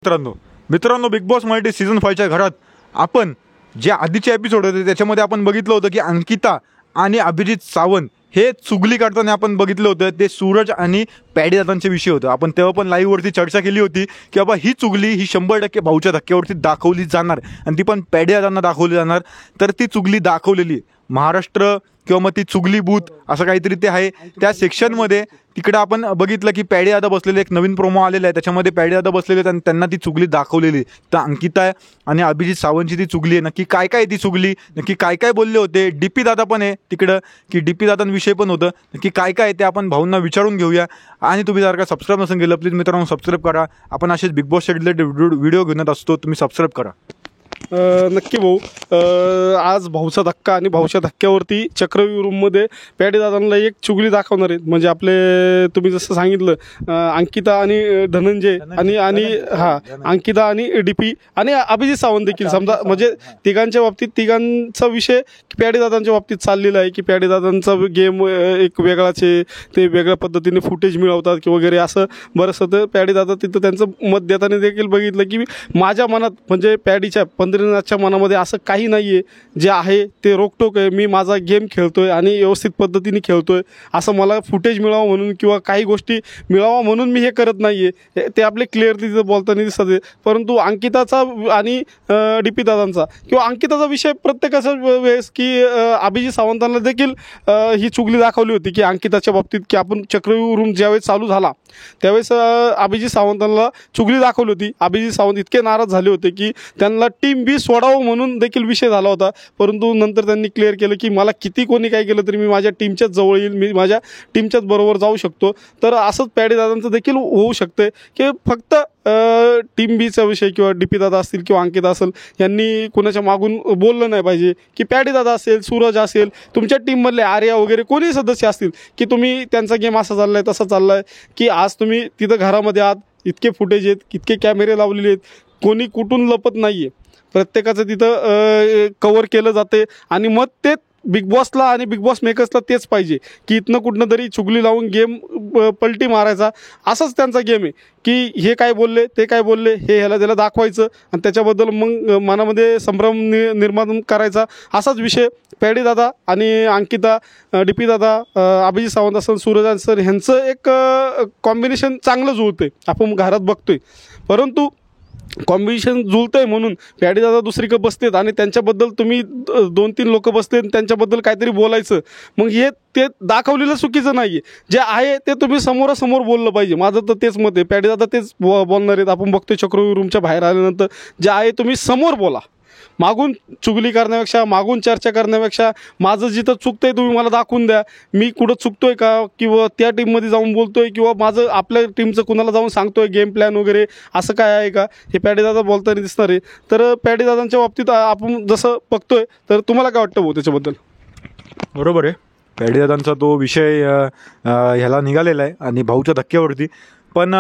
मित्रांनो मित्रांनो big boss Marathi season 5च्या घरात आपण जे आधीचे एपिसोड होते त्याच्यामध्ये आपण बघितलं होतं की अंकिता आणि अभिजित सावंत हे चुगली करताना आपण बघितलं होतं. ते सूरज आणि पॅडी दादांचे विषय होतं. आपण तेव्हा पण लाईव्हवरती चर्चा केली होती की बाबा ही चुगली ही 100% भाऊच्या धक्क्यावरती दाखवली जाणार आणि ती पण पॅडी दादांना दाखवली जाणार. तर ती चुगली दाखवलेली महाराष्ट्र किंवा मग ती चुगली बूथ असं काहीतरी ते आहे. त्या सेक्शनमध्ये तिकडे आपण बघितलं की पॅडी दादा बसलेले, एक नवीन प्रोमो आलेला आहे त्याच्यामध्ये पॅडी दादा बसलेले आणि त्यांना ती चुगली दाखवलेली. तर अंकिता आणि अभिजित सावंतची ती चुगली आहे. नक्की काय काय ती चुगली, नक्की काय काय बोलले होते. डीपी दादा पण आहे तिकडं की डीपी दादांविषयी पण होतं. नक्की काय काय ते आपण भाऊंना विचारून घेऊया. आणि तुम्ही जर का सबस्क्राईब नसेल केलं प्लीज मित्रांनो सबस्क्राईब करा. आपण असेच बिग बॉस रिलेटेड व्हिडिओ घेऊन असतो, तुम्ही सबस्क्राईब करा. नक्की भाऊ. आज भाऊचा धक्का आणि भाऊच्या धक्क्यावरती चक्रव्यूह रूममध्ये पॅडी दादांना एक चुगली दाखवणार आहेत. म्हणजे आपले तुम्ही जसं सांगितलं अंकिता आणि धनंजय आणि अंकिता आणि डीपी आणि अभिजित सावंत देखील समजा, म्हणजे तिघांच्या बाबतीत तिघांचा विषय पॅडी दादांच्या बाबतीत चाललेला आहे की पॅडी दादांचा गेम एक वेगळाच आहे, ते वेगळ्या पद्धतीने फुटेज मिळवतात की वगैरे असं बरंचसं. तर पॅडी दादा तिथं त्यांचं मत देताना देखील बघितलं की माझ्या मनात म्हणजे पॅडीच्या पंढरीनाथच्या मनामध्ये असं काही नाही आहे, जे आहे ते रोकटोक आहे. मी माझा गेम खेळतोय आणि व्यवस्थित पद्धतीने खेळतोय, असं मला फुटेज मिळावं म्हणून किंवा काही गोष्टी मिळावा म्हणून मी हे करत नाही आहे, ते आपले क्लिअरली तिथं बोलताना दिसत आहे. परंतु अंकिताचा आणि डीपी दादांचा किंवा अंकिताचा विषय प्रत्येकाचा वेळेस की अभिजित सावंतांना देखील ही चुगली दाखवली होती की अंकिताच्या बाबतीत की आपण चक्रव्यूह रूम ज्यावेळेस चालू झाला त्यावेळेस अभिजित सावंतांना चुगली दाखवली होती. अभिजित सावंत इतके नाराज झाले होते की त्यांना टीम बी सोडावं म्हणून देखील विषय झाला होता. परंतु नंतर त्यांनी क्लिअर केलं की मला किती कोणी काय केलं तरी मी माझ्या टीमच्याच जवळ येईल, मी माझ्या टीमच्याच बरोबर जाऊ शकतो. तर असंच पॅडी दादांचं देखील होऊ शकतं की फक्त टीम बीचा विषय किंवा डीपी दादा असतील किंवा अंकिता असेल यांनी कुणाच्या मागून बोललं नाही पाहिजे की पॅडी दादा असेल, सूरज असेल, तुमच्या टीममधले आर्या वगैरे कोणी सदस्य असतील की तुम्ही त्यांचा गेम असा चालला आहे तसा चालला आहे की आज तुम्ही तिथं घरामध्ये आहात, इतके फुटेज आहेत, इतके कॅमेरे लावलेले आहेत, कोणी कुठून लपत नाही आहे, प्रत्येकाचं तिथं कवर केलं जाते. आणि मग ते बिग बॉसला आणि बिग बॉस मेकर्सला तेच पाहिजे की इथनं कुठनं तरी चुगली लावून गेम पलटी मारायचा. असाच त्यांचा गेम आहे की हे काय बोलले ते काय बोलले हे ह्याला त्याला दाखवायचं आणि त्याच्याबद्दल मग मनामध्ये संभ्रम निर्माण करायचा. असाच विषय पॅडी दादा आणि अंकिता, डीपी दादा, अभिजित सावंत असेल, सूरज सर ह्यांचं एक कॉम्बिनेशन चांगलं जुळतं आहे, आपण घरात बघतोय. परंतु कॉम्बिनेशन जुळतं आहे म्हणून पॅडी दादा दुसरीकडे बसतेत आणि त्यांच्याबद्दल तुम्ही 2-3 लोक बसते त्यांच्याबद्दल काहीतरी बोलायचं. मग हे ते दाखवलेलं चुकीचं नाही आहे, जे आहे ते तुम्ही समोरासमोर बोललं पाहिजे. माझं तर तेच मत आहे. पॅडी दादा तेच बोलणार आहेत. आपण बघतोय चक्रव्यूह रूमच्या बाहेर आल्यानंतर जे आहे तुम्ही समोर बोला. मागून चुगली करण्यापेक्षा, मागून चर्चा करण्यापेक्षा माझं जिथं चुकतंय तुम्ही मला दाखवून द्या, मी कुठं चुकतोय का किंवा त्या टीममध्ये जाऊन बोलतोय किंवा माझं आपल्या टीमचं कुणाला जाऊन सांगतोय गेम प्लॅन वगैरे असं काय आहे का, हे पॅडी दादा बोलताना दिसणार आहे. तर पॅडी दादांच्या बाबतीत आपण जसं बघतोय तर तुम्हाला काय वाटतं भाऊ त्याच्याबद्दल? बरोबर आहे, पॅडी दादांचा तो विषय ह्याला निघालेला आहे आणि भाऊच्या धक्क्यावरती. पण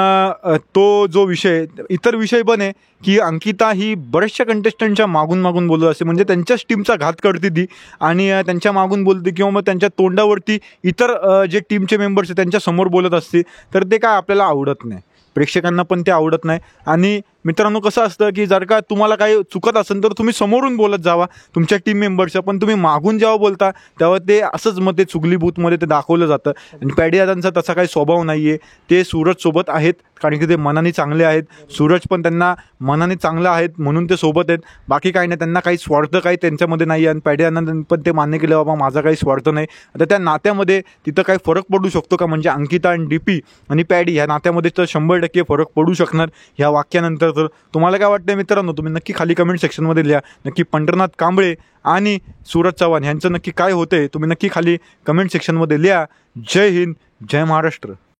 तो जो विषय इतर विषय पण आहे की अंकिता ही बऱ्याचशा कंटेस्टंटच्या मागून बोलत असते, म्हणजे त्यांच्याच टीमचा घात करते ती आणि त्यांच्या मागून बोलते किंवा मग त्यांच्या तोंडावरती इतर जे टीमचे मेंबर्स आहेत त्यांच्यासमोर बोलत असते. तर ते काय आपल्याला आवडत नाही, प्रेक्षकांना पण ते आवडत नाही. आणि मित्रांनो कसं असतं की जर का तुम्हाला काही चुकत असेल तर तुम्ही समोरून बोलत जावा तुमच्या टीम मेंबर्सच्या, पण तुम्ही मागून जेव्हा बोलता तेव्हा ते असंच मग ते चुगली बूथमध्ये ते दाखवलं जातं. आणि पॅडी दादांचा तसा काही स्वभाव नाही आहे. ते सूरजसोबत आहेत कारण की ते मनाने चांगले आहेत, सूरज पण त्यांना मनाने चांगलं आहेत म्हणून ते सोबत आहेत. बाकी काही नाही, त्यांना काही स्वार्थ काही त्यांच्यामध्ये नाही आहे. आणि पॅडी दादांनी पण ते मान्य केलं बाबा माझा काही स्वार्थ नाही. आता त्या नात्यामध्ये तिथं काही फरक पडू शकतो का, म्हणजे अंकिता आणि डीपी आणि पॅडी ह्या नात्यामध्ये तर 100% फरक पडू शकणार ह्या वाक्यानंतर. तर तुम्हाला काय वाटतं मित्रांनो, तुम्ही नक्की खाली कमेंट सेक्शनमध्ये लिहा. नक्की पंढरनाथ कांबळे आणि सूरज चव्हाण यांचं नक्की काय होतंय तुम्ही नक्की खाली कमेंट सेक्शनमध्ये लिहा. जय हिंद, जय महाराष्ट्र.